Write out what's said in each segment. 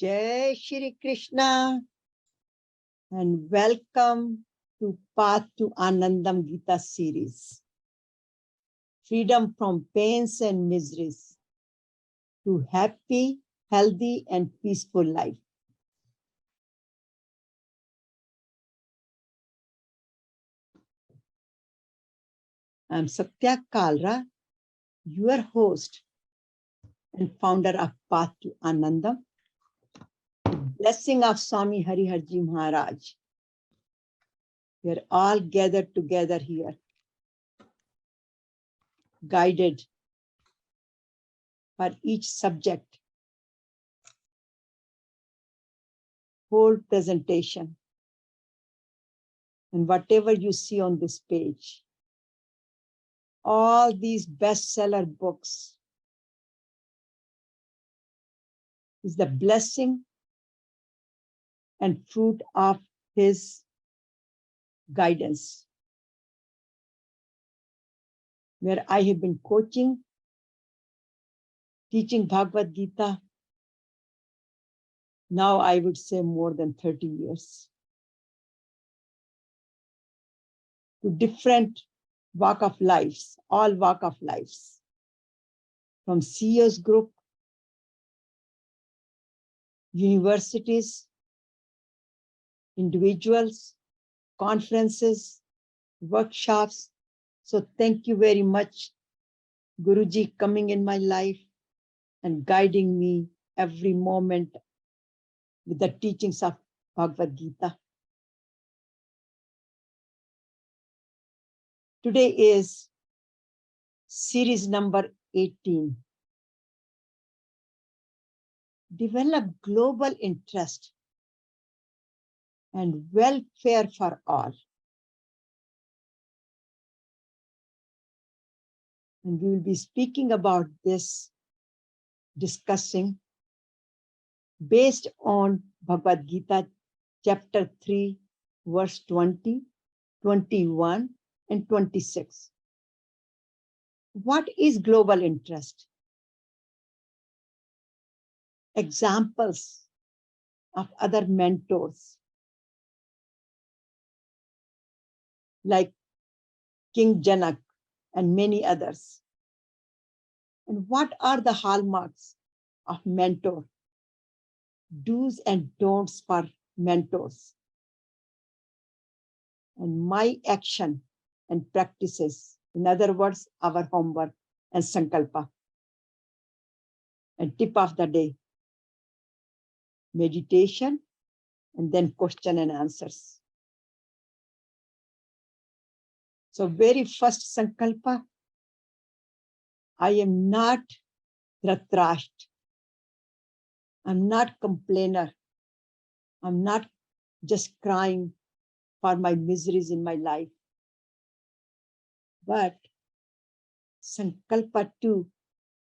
Jai Shri Krishna and welcome to Path to Anandam Gita series. Freedom from pains and miseries to happy, healthy and peaceful life. I'm Satya Kalra, your host and founder of Path to Anandam. Blessing of Swami Hariharji Maharaj. We are all gathered together here, guided for each subject, whole presentation, and whatever you see on this page. All these bestseller books is the blessing and fruit of his guidance, where I have been coaching, teaching Bhagavad Gita, now I would say more than 30 years. To different walk of lives, all walk of lives, from CEOs group, universities, individuals, conferences, workshops. So thank you very much, Guruji, coming in my life and guiding me every moment with the teachings of Bhagavad Gita. Today is series number 18. Develop global interest and welfare for all. And we will be speaking about this, discussing based on Bhagavad Gita, chapter 3, verse 20, 21, and 26. What is global interest? Examples of other mentors, like King Janak and many others. And what are the hallmarks of mentor? Do's and don'ts for mentors. And my action and practices, in other words, our homework and sankalpa. And tip of the day, meditation, and then question and answers. So very first sankalpa, I am not dhritarashtra. I'm not complainer. I'm not just crying for my miseries in my life. But sankalpa 2,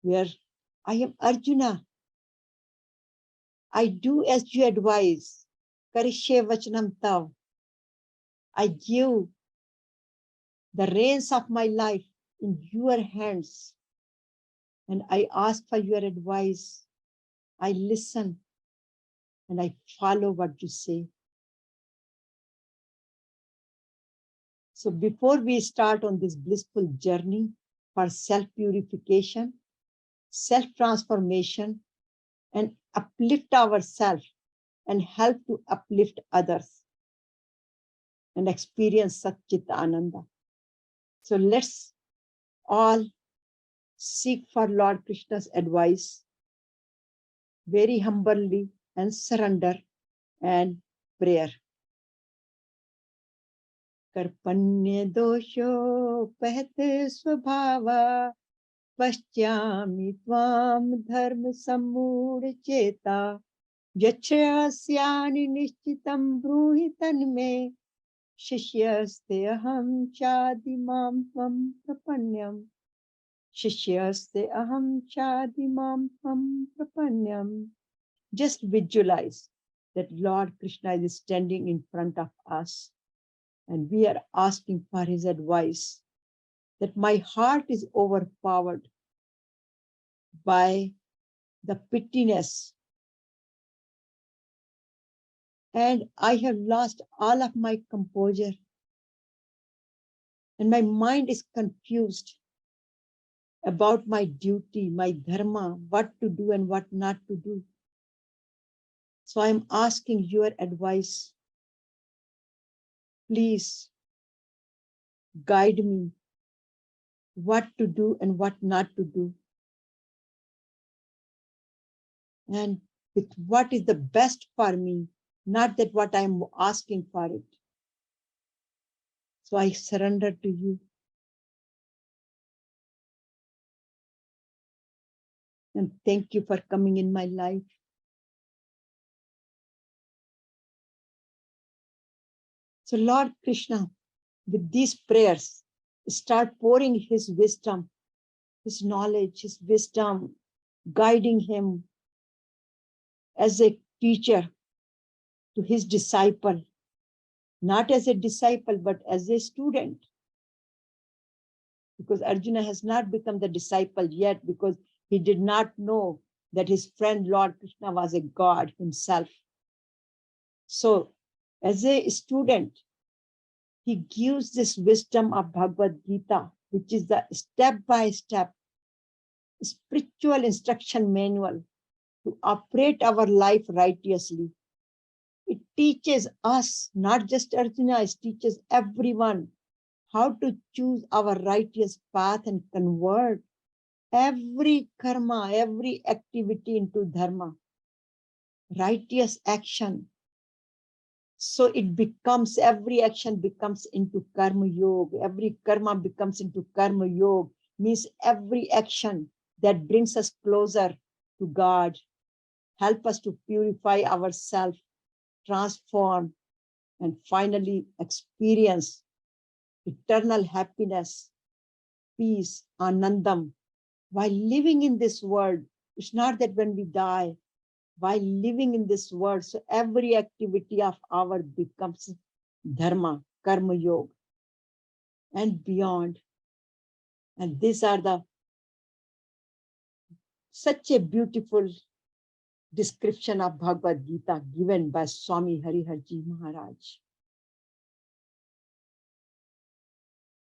where I am Arjuna. I do as you advise. Karishye vachanam tav. I give the reins of my life in your hands. And I ask for your advice. I listen and I follow what you say. So before we start on this blissful journey for self-purification, self-transformation, and uplift ourselves and help to uplift others and experience Satchit Ananda. So let's all seek for Lord Krishna's advice very humbly and surrender and prayer. Karpanya dosho pahte svabhava paschyami tvam dharma sammudha cheta yachasyani nishchitam bruhi tanme śhreṣhṭhas aham chādimāṁ tvam prapanyam. Śhreṣhṭhas aham chādimāṁ tvam prapanyam. Just visualize that Lord Krishna is standing in front of us and we are asking for his advice, that my heart is overpowered by the pittiness and I have lost all of my composure. And my mind is confused about my duty, my dharma, what to do and what not to do. So I'm asking your advice. Please guide me what to do and what not to do. And with what is the best for me, not that what I'm asking for it. So I surrender to you. And thank you for coming in my life. So Lord Krishna, with these prayers, start pouring his wisdom, his knowledge, his wisdom, guiding him as a teacher to his disciple, not as a disciple, but as a student. Because Arjuna has not become the disciple yet, because he did not know that his friend Lord Krishna was a God himself. So as a student, he gives this wisdom of Bhagavad Gita, which is the step-by-step spiritual instruction manual to operate our life righteously. It teaches us, not just Arjuna, it teaches everyone how to choose our righteous path and convert every karma, every activity into dharma, righteous action. So it becomes, every action becomes into karma yoga, every karma becomes into karma yoga, means every action that brings us closer to God, help us to purify ourselves, transform, and finally experience eternal happiness, peace, anandam. While living in this world, it's not that when we die, while living in this world, so every activity of ours becomes dharma, karma yoga, and beyond. And these are the such a beautiful description of Bhagavad Gita given by Swami Hariharji Maharaj.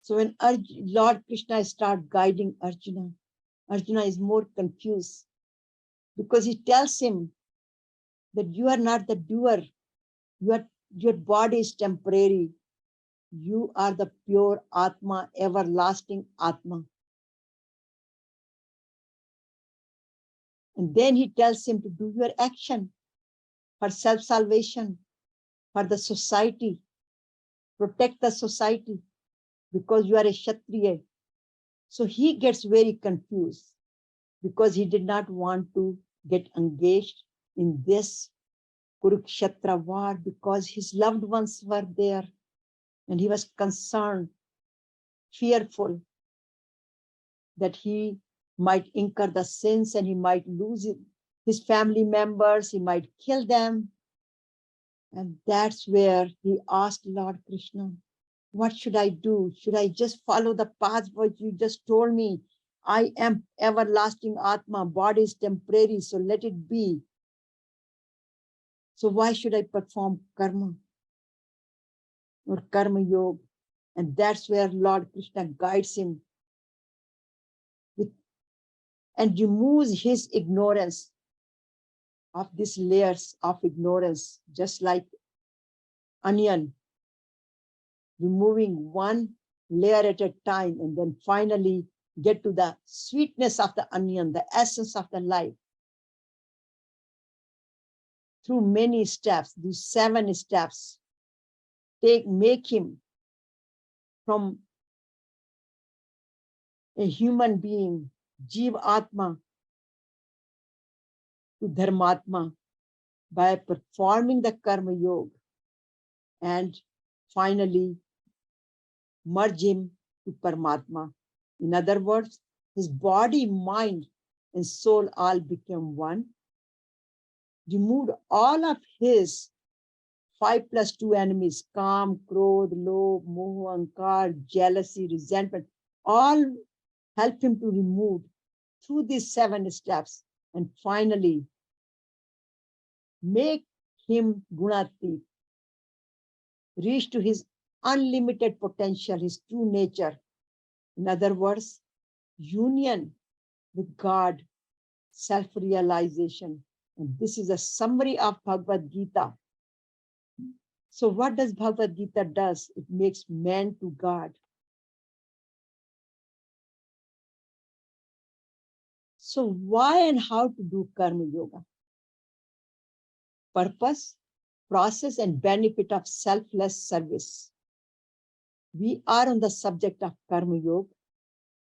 So when Lord Krishna starts guiding Arjuna, Arjuna is more confused because he tells him that you are not the doer. Your body is temporary. You are the pure Atma, everlasting Atma. And then he tells him to do your action for self-salvation, for the society, protect the society, because you are a Kshatriya. So he gets very confused because he did not want to get engaged in this Kurukshetra war because his loved ones were there and he was concerned, fearful that he might incur the sins and he might lose his family members, he might kill them. And that's where he asked Lord Krishna, what should I do? Should I just follow the path what you just told me? I am everlasting Atma, body is temporary, so let it be. So why should I perform karma or karma yoga? And that's where Lord Krishna guides him and removes his ignorance of these layers of ignorance, just like onion, removing one layer at a time and then finally get to the sweetness of the onion, the essence of the life. Through many steps, these 7 steps, make him from a human being, Jiva-atma, to Dharmatma by performing the karma yoga and finally merge him to Paramatma. In other words, his body, mind, and soul all became one. Removed all of his 5 plus 2 enemies, Kam, Krodh, Lobh, Moh, Ankar, jealousy, resentment, all help him to remove through these 7 steps and finally make him gunatit, reach to his unlimited potential, his true nature. In other words, union with God, self-realization. And this is a summary of Bhagavad Gita. So what does Bhagavad Gita does? It makes man to God. So why and how to do karma yoga? Purpose, process, and benefit of selfless service. We are on the subject of karma yoga,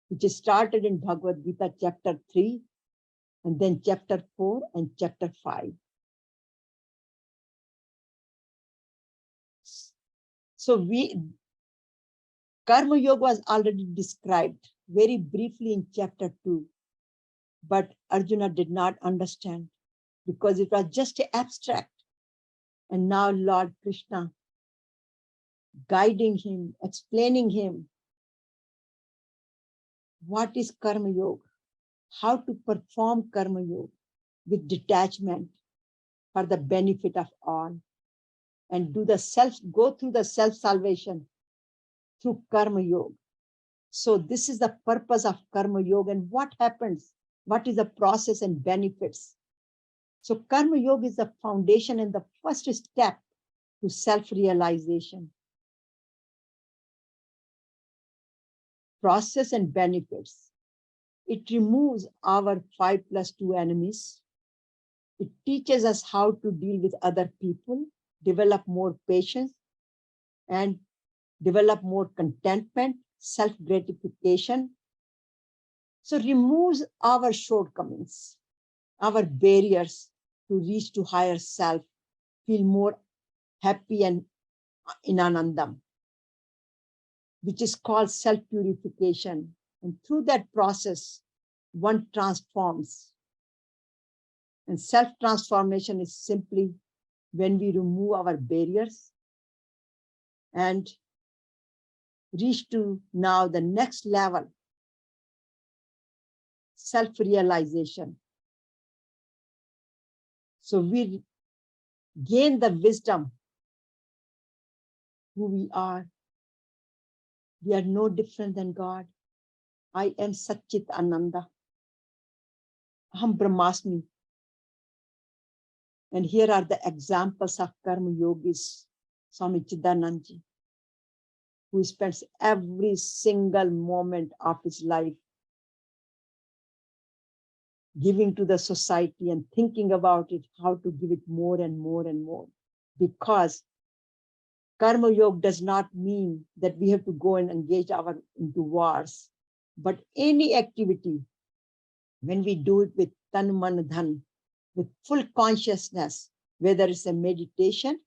which is started in Bhagavad Gita chapter 3, and then chapter 4 and chapter 5. So karma yoga was already described very briefly in chapter 2, but Arjuna did not understand because it was just abstract. And now Lord Krishna guiding him, explaining him what is karma yoga, how to perform karma yoga with detachment for the benefit of all, and go through the self-salvation through karma yoga. So this is the purpose of karma yoga, and what happens, what is the process and benefits. So karma yoga is the foundation and the first step to self-realization. Process and benefits. It removes our 5+2 enemies. It teaches us how to deal with other people, develop more patience, and develop more contentment, self-gratification. So removes our shortcomings, our barriers to reach to higher self, feel more happy and in anandam, which is called self-purification. And through that process, one transforms. And self-transformation is simply when we remove our barriers and reach to now the next level, self-realization. So we gain the wisdom who we are. We are no different than God. I am Satchit Ananda. Aham Brahmasmi. And here are the examples of karma yogis. Swami Chidanandaji, who spends every single moment of his life giving to the society and thinking about it, how to give it more and more and more. Because karma yoga does not mean that we have to go and engage into wars, but any activity, when we do it with tan, man, dhan, with full consciousness, whether it's a meditation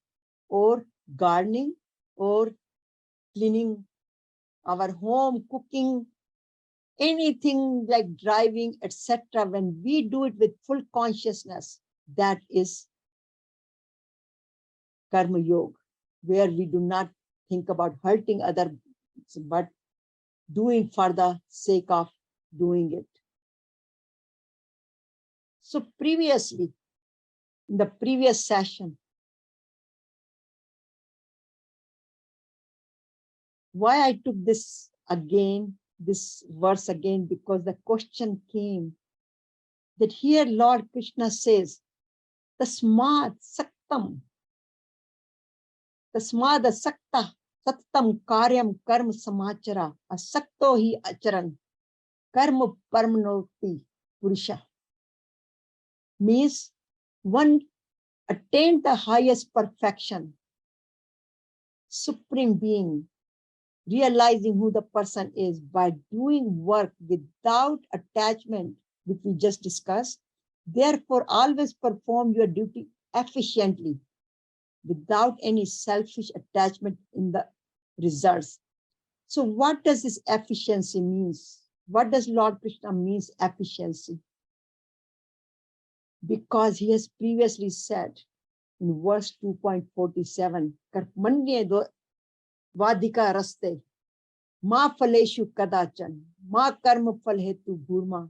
or gardening or cleaning our home, cooking, anything like driving, etc. When we do it with full consciousness, that is karma yoga, where we do not think about hurting others, but doing for the sake of doing it. So previously, in the previous session, why I took this verse again, because the question came that here Lord Krishna says, Tasmad saktam, Tasmad asakta sattam karyam karma samachara, asakto hi acharan, karma parmanoti purusha. Means one attained the highest perfection, supreme being, realizing who the person is by doing work without attachment, which we just discussed. Therefore, always perform your duty efficiently, without any selfish attachment in the results. So what does this efficiency means? What does Lord Krishna means efficiency? Because he has previously said in verse 2.47, Karmanye vadika raste, ma phaleshu kadachan, ma karma phal hetu bhurma,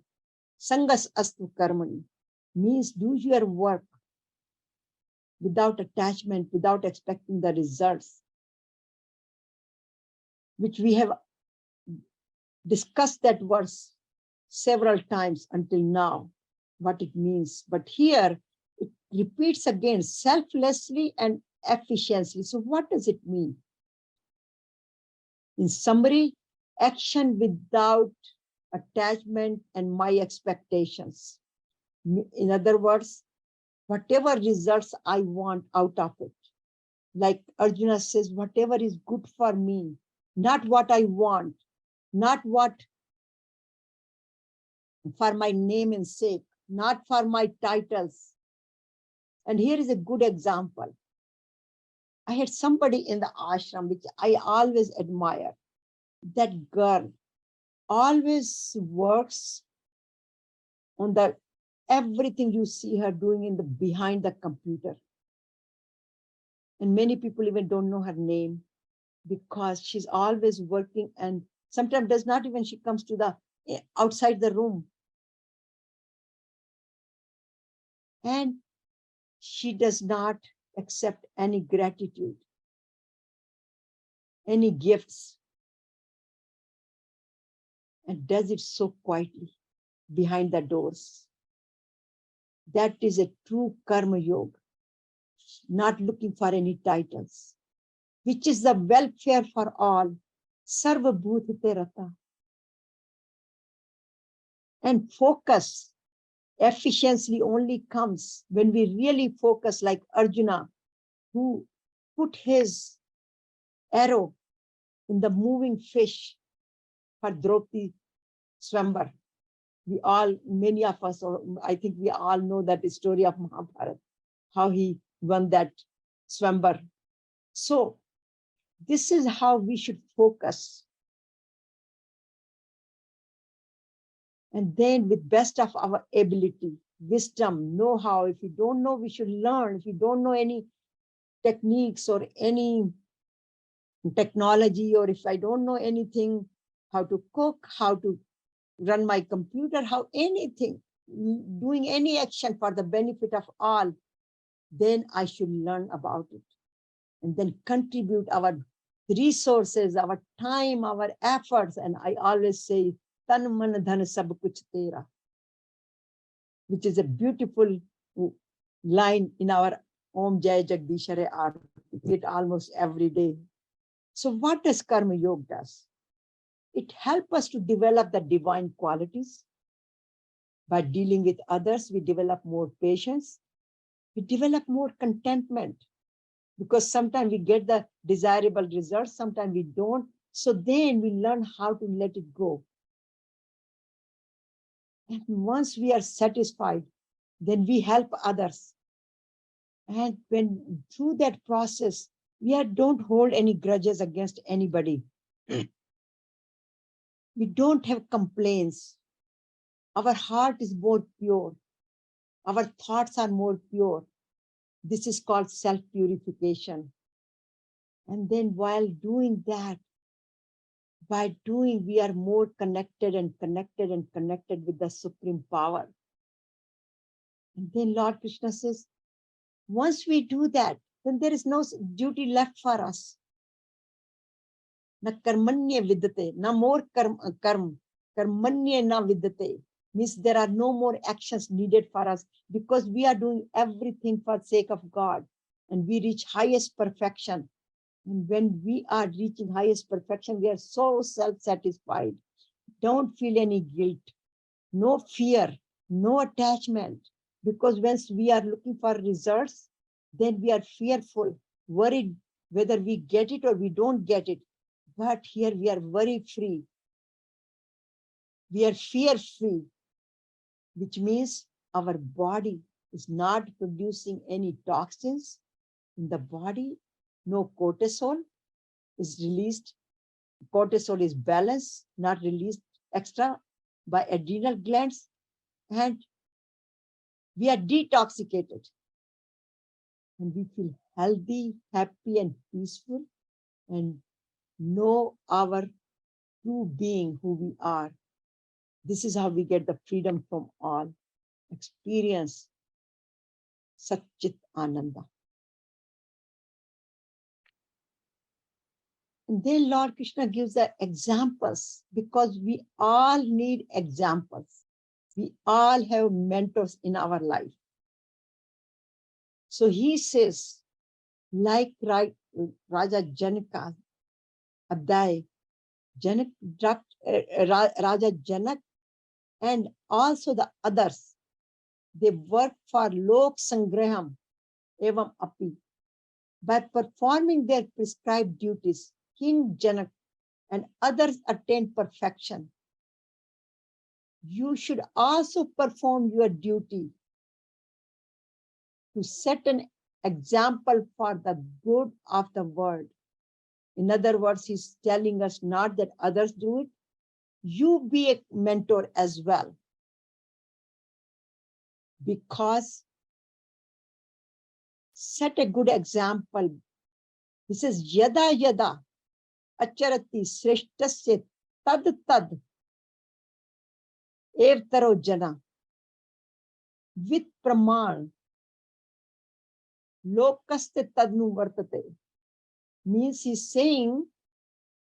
sangas astu karmani, means do your work without attachment, without expecting the results, which we have discussed that verse several times until now, what it means. But here it repeats again, selflessly and efficiently. So what does it mean? In summary, action without attachment and my expectations. In other words, whatever results I want out of it. Like Arjuna says, whatever is good for me, not what I want, not what for my name and sake, not for my titles. And here is a good example. I had somebody in the ashram, which I always admire. That girl always works on the everything you see her doing in the behind the computer. And many people even don't know her name because she's always working, and sometimes does not even, she comes to the outside the room. And she does not accept any gratitude, any gifts, and does it so quietly behind the doors. That is a true karma yoga, not looking for any titles, which is the welfare for all. Sarva bhutite rata. And focus, efficiency only comes when we really focus, like Arjuna, who put his arrow in the moving fish for Draupadi Swambar. We all, many of us, or I think we all know that story of Mahabharata, how he won that Swambar. So this is how we should focus. And then with best of our ability, wisdom, know-how, if you don't know, we should learn. If you don't know any techniques or any technology, or if I don't know anything, how to cook, how to run my computer, how anything, doing any action for the benefit of all, then I should learn about it. And then contribute our resources, our time, our efforts. And I always say, tan man dhan sab kuch tera, which is a beautiful line in our Om Jai Jagdish Hare Aarti, it almost every day. So what does Karma Yoga does? It helps us to develop the divine qualities. By dealing with others, we develop more patience. We develop more contentment, because sometimes we get the desirable results, sometimes we don't. So then we learn how to let it go. And once we are satisfied, then we help others. And when through that process, we don't hold any grudges against anybody. We don't have complaints. Our heart is more pure. Our thoughts are more pure. This is called self-purification. And then while doing that, we are more connected and connected and connected with the Supreme Power. And then Lord Krishna says, once we do that, then there is no duty left for us. Na karmanya vidyate, na more karmanya na vidyate, means there are no more actions needed for us, because we are doing everything for the sake of God, and we reach highest perfection. And when we are reaching highest perfection, we are so self-satisfied. Don't feel any guilt, no fear, no attachment, because once we are looking for results, then we are fearful, worried whether we get it or we don't get it. But here we are worry free. We are fear free, which means our body is not producing any toxins in the body. No cortisol is released. Cortisol is balanced, not released extra by adrenal glands. And we are detoxicated. And we feel healthy, happy, and peaceful, and know our true being, who we are. This is how we get the freedom from all. Experience Satchit Ananda. And then Lord Krishna gives the examples, because we all need examples. We all have mentors in our life. So he says, like Raja Janaka, Raja Janak, and also the others, they work for loka-saṅgraham, evāpi. By performing their prescribed duties, King Janak and others attain perfection. You should also perform your duty to set an example for the good of the world. In other words, he's telling us not that others do it, you be a mentor as well. Because set a good example. He says, yada yada ācharati śhreṣhṭhas tad tad evetaro jana with pramāṇaṁ lokas anuvartate. Means he's saying,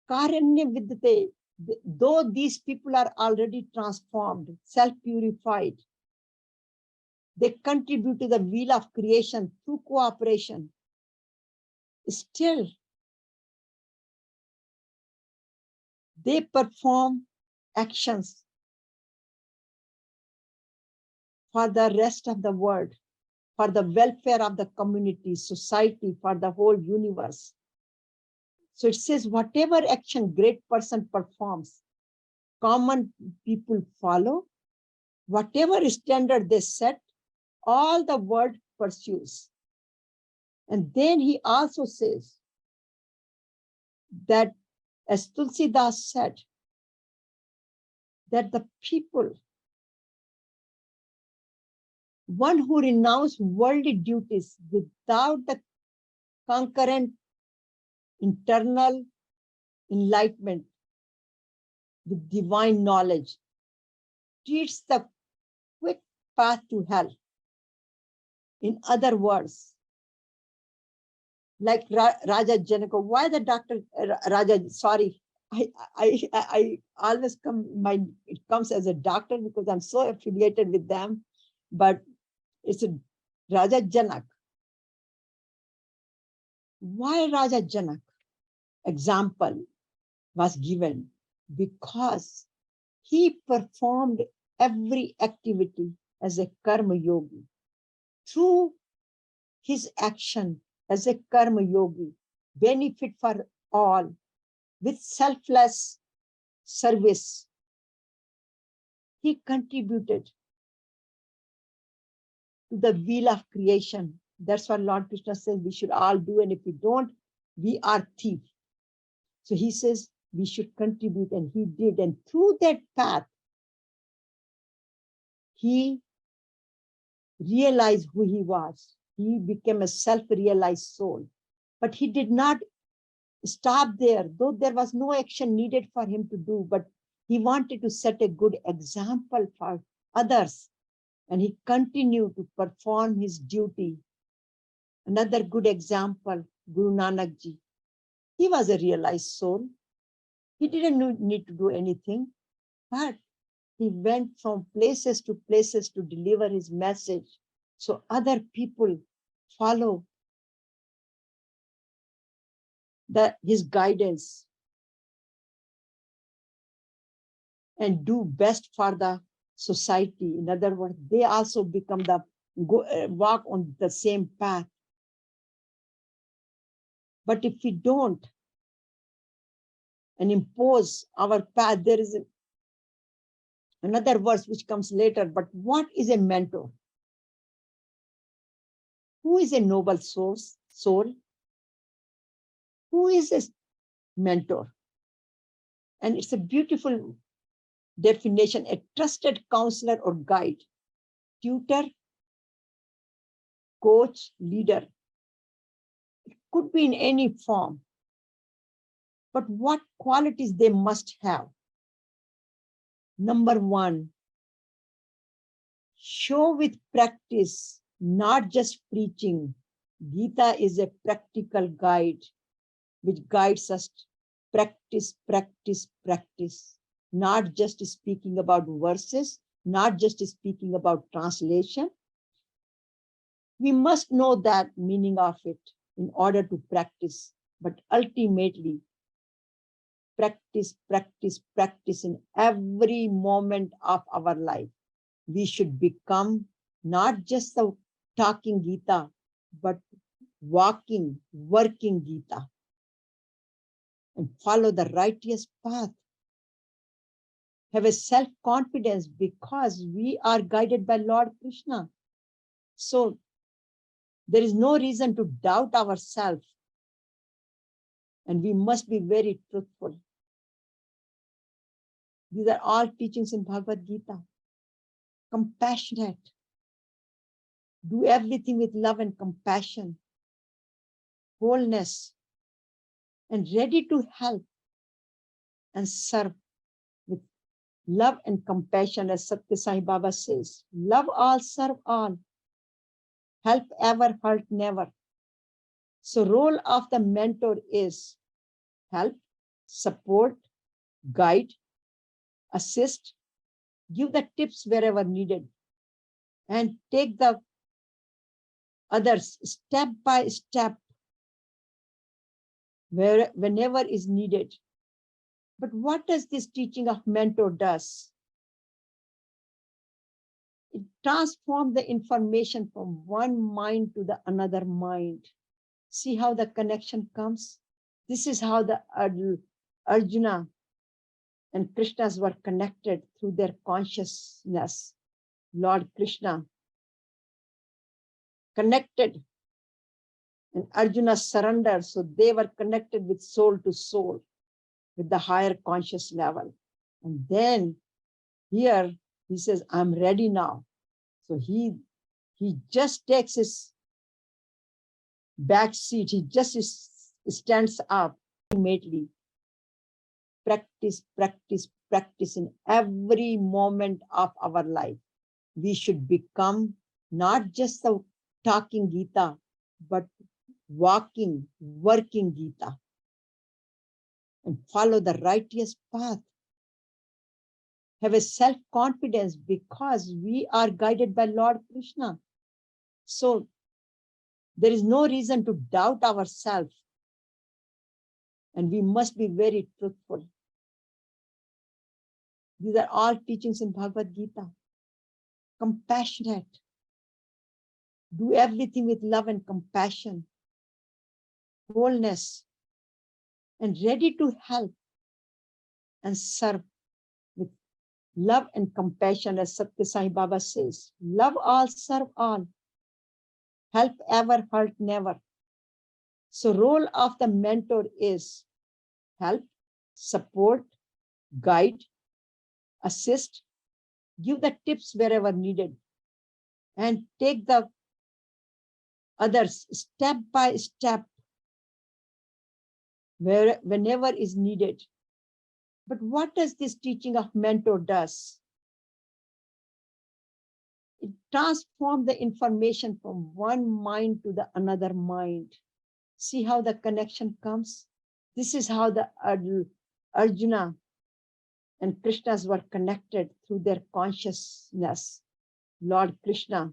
karanya vidyate, though these people are already transformed, self-purified, they contribute to the wheel of creation through cooperation. Still, they perform actions for the rest of the world, for the welfare of the community, society, for the whole universe. So it says, whatever action great person performs, common people follow. Whatever standard they set, all the world pursues. And then he also says that, as Tulsidas said, that the people, one who renounces worldly duties without the concurrent internal enlightenment with divine knowledge, treats the quick path to hell. In other words, like Raja Janaka, why the doctor Raja? Sorry, I always it comes as a doctor because I'm so affiliated with them, but it's a Raja Janak. Why Raja Janak example was given? Because he performed every activity as a karma yogi. Through his action as a karma yogi, benefit for all, with selfless service, he contributed to the wheel of creation. That's what Lord Krishna says we should all do, and if we don't, we are thieves. So he says we should contribute, and he did. And through that path, he realized who he was. He became a self-realized soul. But he did not stop there, though there was no action needed for him to do, but he wanted to set a good example for others. And he continued to perform his duty. Another good example, Guru Nanak Ji. He was a realized soul. He didn't need to do anything, but he went from places to deliver his message. So other people follow his guidance and do best for the society. In other words, they also become walk on the same path. But if we don't and impose our path, there is another verse which comes later. But what is a mentor? Who is a noble soul? Who is a mentor? And it's a beautiful definition: a trusted counselor or guide, tutor, coach, leader. It could be in any form. But what qualities they must have? Number one, show with practice, not just preaching. Gita is a practical guide which guides us practice, practice, practice. Not just speaking about verses, not just speaking about translation. We must know that meaning of it in order to practice, but ultimately practice, practice, practice in every moment of our life. We should become not just the talking Gita, but walking, working Gita, and follow the righteous path. Have a self-confidence because we are guided by Lord Krishna. So there is no reason to doubt ourselves, and we must be very truthful. These are all teachings in Bhagavad Gita. Compassionate. Do everything with love and compassion, wholeness, and ready to help and serve with love and compassion, as Satya Sai Baba says. Love all, serve all. Help ever, hurt never. So role of the mentor is help, support, guide, assist, give the tips wherever needed, and take the others step by step whenever is needed. But what does this teaching of mentor does? It transforms the information from one mind to the another mind. See how the connection comes? This is how the Arjuna and Krishnas were connected through their consciousness. Lord Krishna connected and Arjuna surrendered, so they were connected with soul to soul, with the higher conscious level. And then here he says, I'm ready now. So he just takes his back seat, he just stands up immediately. Practice, practice, practice in every moment of our life. We should become not just the talking Gita, but walking, working Gita, and follow the righteous path. Have a self-confidence because we are guided by Lord Krishna. So there is no reason to doubt ourselves, and we must be very truthful. These are all teachings in Bhagavad Gita. Compassionate. Do everything with love and compassion, wholeness, and ready to help and serve with love and compassion, as Satya Sai Baba says. Love all, serve all. Help ever, hurt never. So role of the mentor is help, support, guide, assist, give the tips wherever needed, and take the others step by step whenever is needed. But what does this teaching of mentor does? It transforms the information from one mind to the another mind. See how the connection comes? This is how the Arjuna and Krishnas were connected through their consciousness. Lord Krishna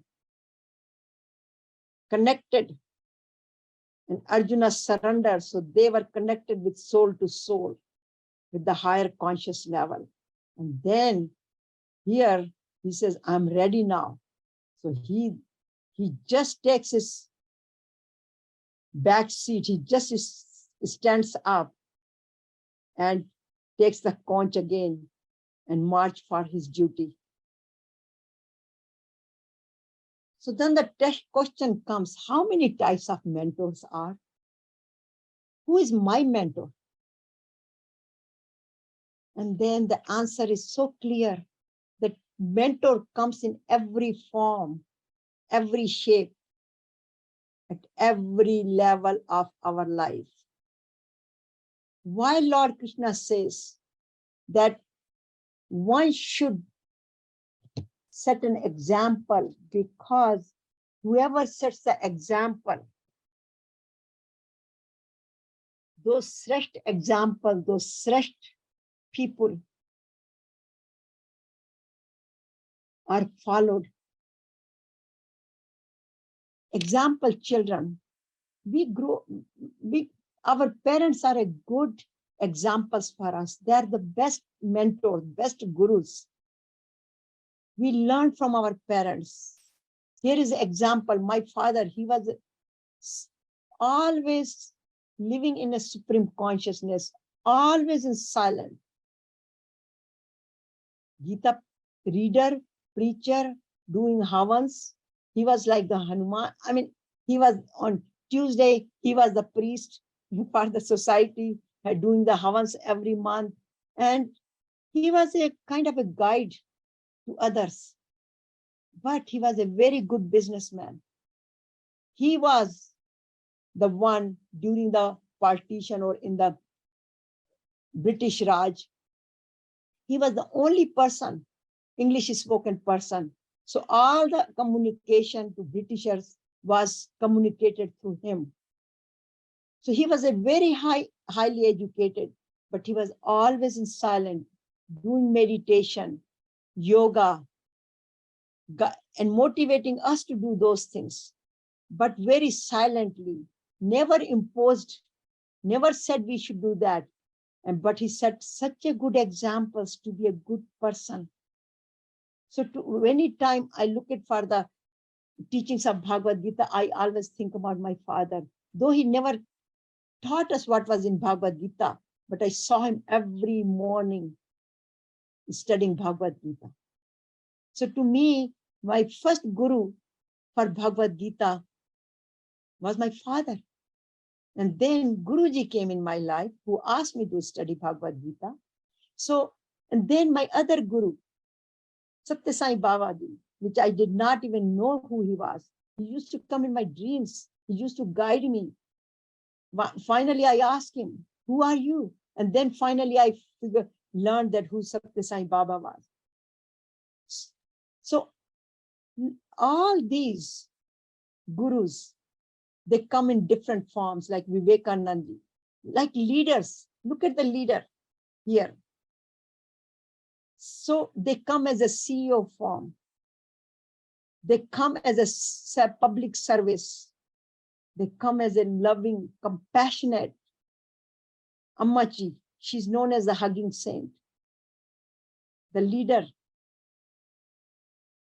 connected and Arjuna surrendered, so they were connected with soul to soul, with the higher conscious level. And then here he says, I'm ready now. So he just takes his back seat, he just stands up and takes the conch again and march for his duty. So then the test question comes, how many types of mentors are? Who is my mentor? And then the answer is so clear that mentor comes in every form, every shape, at every level of our life. Why Lord Krishna says that one should set an example, because whoever sets the example, those śhreṣhṭha examples, those śhreṣhṭha people are followed. Example children. Our parents are a good examples for us. They are the best mentors, best gurus. We learn from our parents. Here is an example. My father, he was always living in a supreme consciousness, always in silence. Gita reader, preacher, doing havans. He was like the Hanuman. I mean, he was on Tuesday, he was the priest for the society, doing the havans every month. And he was a kind of a guide to others. But he was a very good businessman. He was the one during the partition or in the British Raj. He was the only person, English spoken person. So all the communication to Britishers was communicated through him. So he was a very highly educated, but he was always in silence, doing meditation, yoga, and motivating us to do those things, but very silently, never imposed, never said we should do that. But he set such a good examples to be a good person. So any time I look at for the teachings of Bhagavad Gita, I always think about my father. Though he never taught us what was in Bhagavad Gita, but I saw him every morning studying Bhagavad Gita. So to me, my first guru for Bhagavad Gita was my father. And then Guruji came in my life who asked me to study Bhagavad Gita. So, and then my other guru, Satya Sai Babaji, which I did not even know who he was. He used to come in my dreams. He used to guide me. Finally, I asked him, who are you? And then finally, I learned that who Satya Sai Baba was. So all these gurus, they come in different forms, like Vivekananda, like leaders. Look at the leader here. So they come as a CEO form. They come as a public service. They come as a loving, compassionate Ammaji. She's known as the hugging saint. The leader,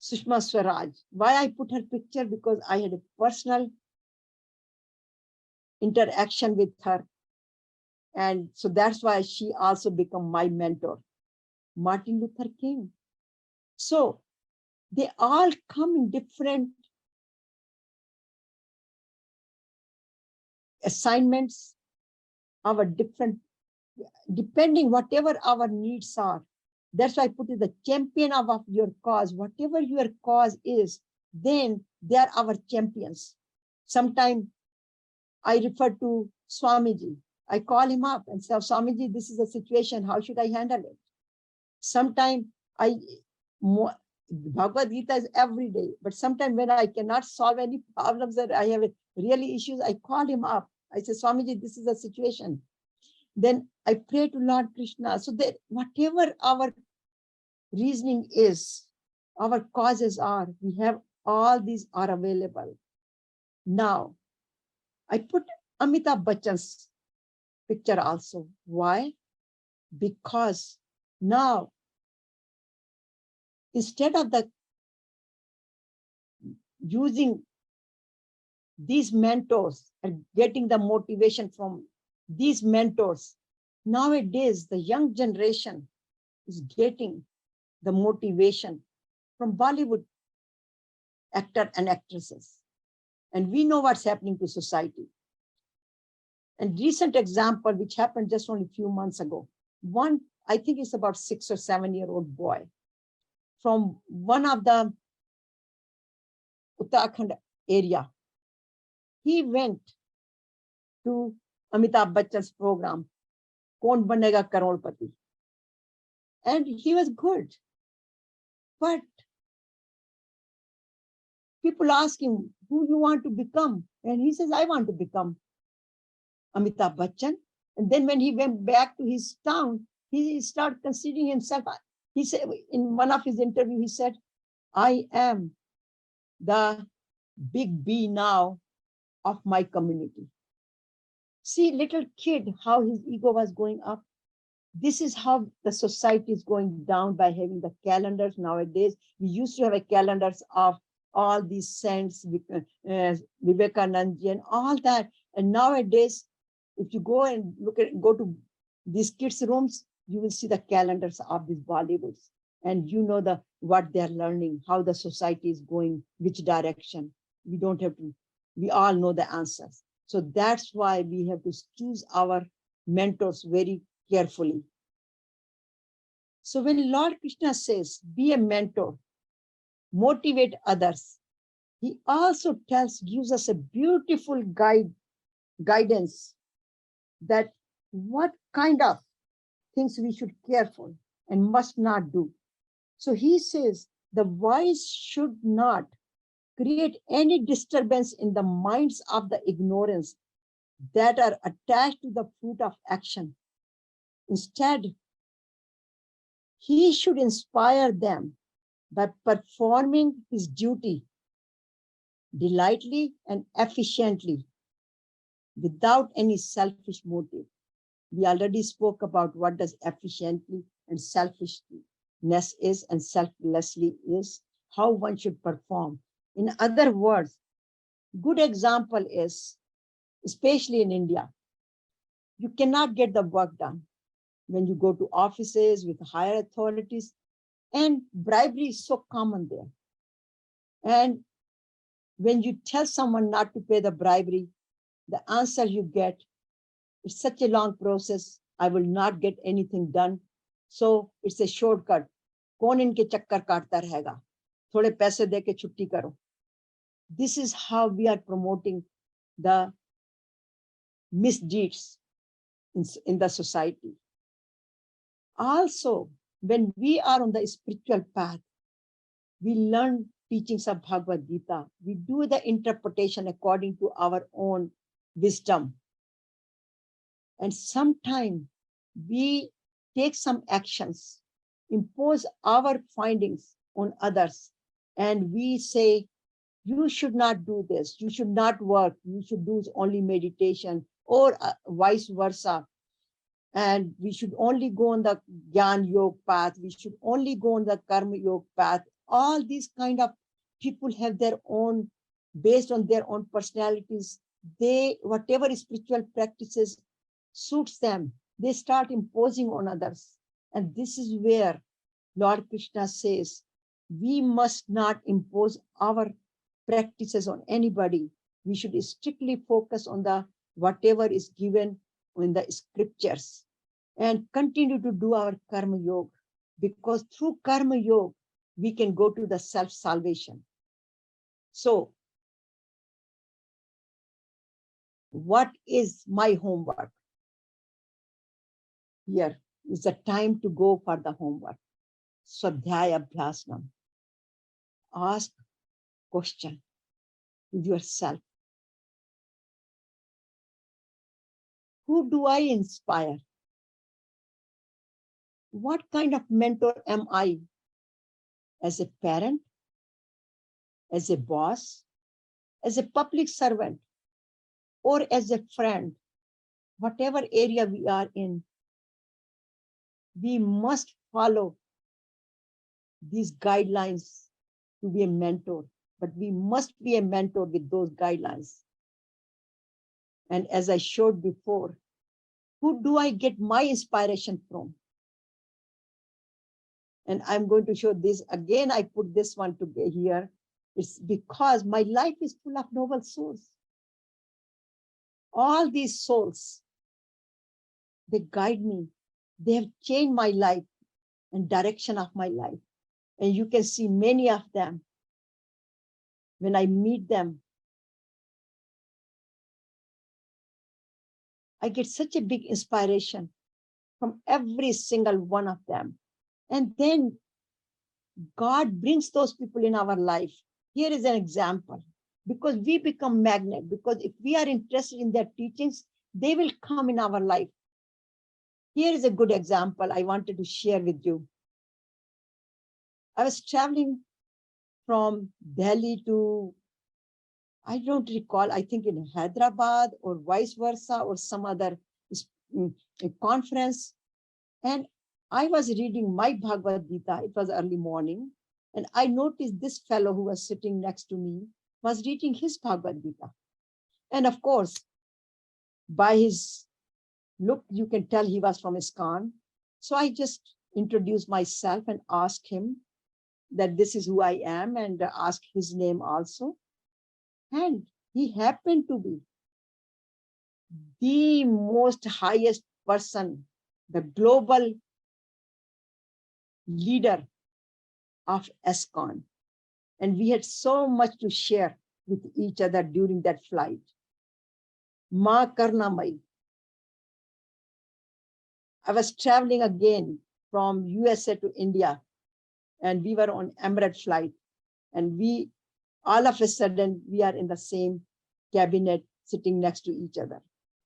Sushma Swaraj. Why I put her picture? Because I had a personal interaction with her. And so that's why she also became my mentor. Martin Luther King. So they all come in different assignments, our different, depending whatever our needs are. That's why I put it the champion of your cause. Whatever your cause is, then they are our champions. Sometimes I refer to Swamiji. I call him up and say, Swamiji, this is a situation. How should I handle it? Sometimes Bhagavad Gita is every day, but sometimes when I cannot solve any problems that I have really issues, I call him up. I say, Swamiji, this is a situation. Then I pray to Lord Krishna. So that whatever our reasoning is, our causes are, we have all these are available. Now, I put Amitabh Bachchan's picture also. Why? Because now, instead of using these mentors and getting the motivation from these mentors, nowadays the young generation is getting the motivation from Bollywood actor and actresses. And we know what's happening to society. And recent example, which happened just only a few months ago, one, I think it's about 6 or 7-year-old boy from one of the Uttarakhand area. He went to Amitabh Bachchan's program, Kaun Banega Crorepati. And he was good. But people ask him, who you want to become? And he says, I want to become Amitabh Bachchan. And then when he went back to his town, he started considering himself. He said in one of his interviews, he said, I am the big B now of my community. See, little kid, how his ego was going up. This is how the society is going down by having the calendars nowadays. We used to have a calendars of all these saints, Vivekananda and all that. And nowadays, if you go and go to these kids' rooms, you will see the calendars of these Bollywoods. And you know what they're learning, how the society is going, which direction. We don't have to, we all know the answers. So that's why we have to choose our mentors very carefully. So when Lord Krishna says, be a mentor, motivate others, he also gives us a beautiful guidance that what kind of things we should care for and must not do. So he says, the wise should not create any disturbance in the minds of the ignorance that are attached to the fruit of action. Instead, he should inspire them by performing his duty delightfully and efficiently without any selfish motive. We already spoke about what does efficiently and selfishness is and selflessly is, how one should perform. In other words, good example is, especially in India, you cannot get the work done when you go to offices with higher authorities, and bribery is so common there. And when you tell someone not to pay the bribery, the answer you get, it's such a long process, I will not get anything done. So it's a shortcut. Kaun inke chakkar kaatta rahega? Thode paise de ke chutti karo. This is how we are promoting the misdeeds in the society. Also, when we are on the spiritual path, we learn teachings of Bhagavad Gita. We do the interpretation according to our own wisdom. And sometimes we take some actions, impose our findings on others, and we say, you should not do this, you should not work, you should do only meditation, or vice versa. And we should only go on the Gyan Yoga path, we should only go on the Karma Yoga path. All these kind of people have their own, based on their own personalities, whatever spiritual practices suits them, they start imposing on others. And this is where Lord Krishna says, we must not impose our practices on anybody. We should strictly focus on whatever is given in the scriptures and continue to do our karma yoga, because through karma yoga, we can go to the self-salvation. So, what is my homework? Here is the time to go for the homework. Swadhyaya Abhyasnam. Ask question to yourself. Who do I inspire? What kind of mentor am I? As a parent, as a boss, as a public servant, or as a friend, whatever area we are in, we must follow these guidelines to be a mentor, but we must be a mentor with those guidelines. And as I showed before, who do I get my inspiration from? And I'm going to show this again. I put this one together here. It's because my life is full of noble souls. All these souls, they guide me. They have changed my life and direction of my life. And you can see many of them. When I meet them, I get such a big inspiration from every single one of them. And then God brings those people in our life. Here is an example, because we become magnet, because if we are interested in their teachings, they will come in our life. Here is a good example I wanted to share with you. I was traveling from Delhi to, I don't recall, I think in Hyderabad or vice versa or some other conference. And I was reading my Bhagavad Gita. It was early morning. And I noticed this fellow who was sitting next to me was reading his Bhagavad Gita. And of course, by his look, you can tell he was from ISKCON. So I just introduced myself and asked him that this is who I am, and asked his name also. And he happened to be the most highest person, the global leader of ISKCON. And we had so much to share with each other during that flight. Ma Karnamai. I was traveling again from USA to India, and we were on Emirates flight. And we, all of a sudden, we are in the same cabinet sitting next to each other.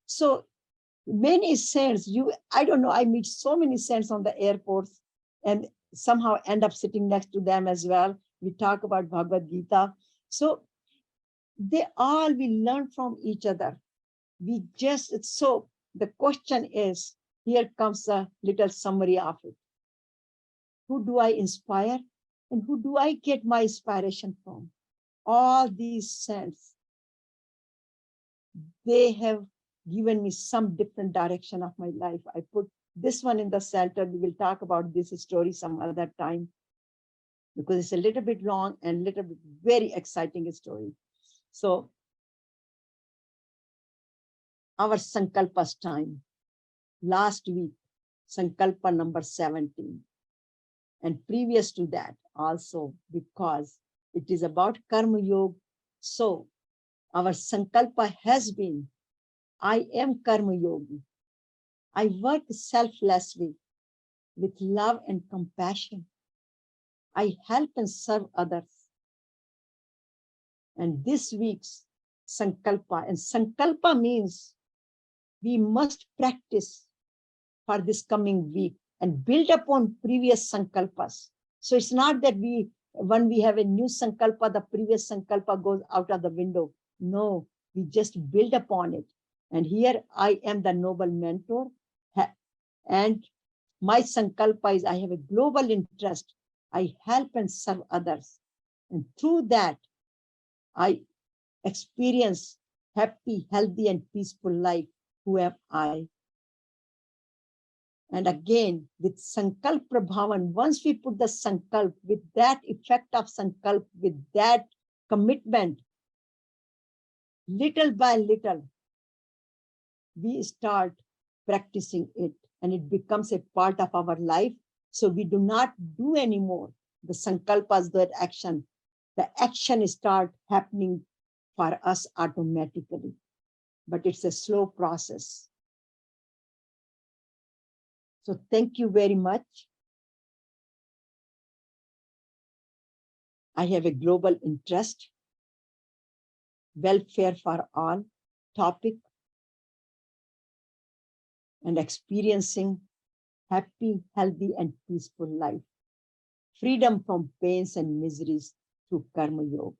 So many saints, I don't know, I meet so many saints on the airports and somehow end up sitting next to them as well. We talk about Bhagavad Gita. So we learn from each other. So the question is, here comes a little summary of it. Who do I inspire? And who do I get my inspiration from? All these saints, they have given me some different direction of my life. I put this one in the center. We will talk about this story some other time, because it's a little bit long and little bit very exciting story. So our Sankalpa's time, last week, Sankalpa number 17. And previous to that also, because it is about Karma Yoga. So our Sankalpa has been, I am Karma Yogi. I work selflessly with love and compassion. I help and serve others. And this week's Sankalpa, and Sankalpa means we must practice for this coming week and build upon previous Sankalpas. So it's not that when we have a new Sankalpa, the previous Sankalpa goes out of the window. No, we just build upon it. And here I am the noble mentor. And my Sankalpa is I have a global interest. I help and serve others. And through that, I experience happy, healthy, and peaceful life. Who am I? And again, with Sankalp Prabhavan, once we put the Sankalp, with that effect of Sankalp, with that commitment, little by little, we start practicing it, and it becomes a part of our life. So we do not do anymore the Sankalpas, that action. The action start happening for us automatically, but it's a slow process. So thank you very much. I have a global interest, welfare for all topic, and experiencing happy, healthy, and peaceful life. Freedom from pains and miseries through Karma Yoga.